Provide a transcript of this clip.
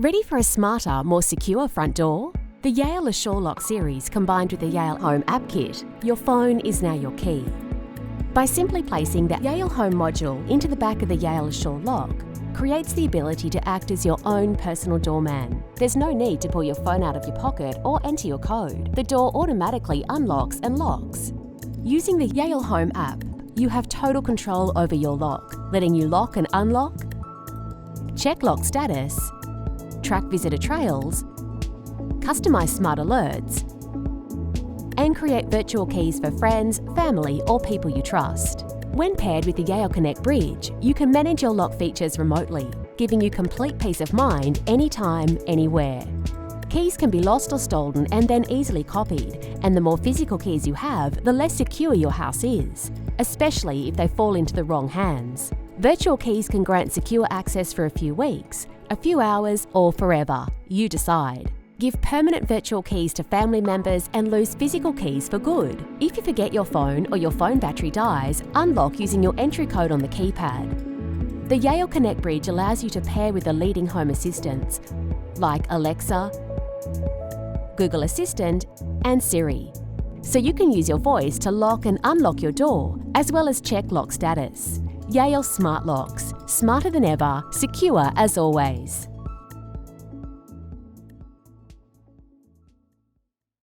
Ready for a smarter, more secure front door? The Yale Assure Lock Series combined with the Yale Home APP Kit, your phone is now your key. By simply placing the Yale Home module into the back of the Yale Assure Lock, creates the ability to act as your own personal doorman. There's no need to pull your phone out of your pocket or enter your code. The door automatically unlocks and locks. Using the Yale Home app, you have total control over your lock, letting you lock and unlock, check lock status, track visitor trails, customize smart alerts, and create virtual keys for friends, family, or people you trust. When paired with the Yale Connect Bridge, you can manage your lock features remotely, giving you complete peace of mind anytime, anywhere. Keys can be lost or stolen and then easily copied, and the more physical keys you have, the less secure your house is, especially if they fall into the wrong hands. Virtual keys can grant secure access for a few weeks, a few hours, or forever. You decide. Give permanent virtual keys to family members and lose physical keys for good. If you forget your phone or your phone battery dies, unlock using your entry code on the keypad. The Yale Connect Bridge allows you to pair with the leading home assistants like Alexa, Google Assistant, and Siri, so you can use your voice to lock and unlock your door, as well as check lock status. Yale Smart Locks, smarter than ever, secure as always.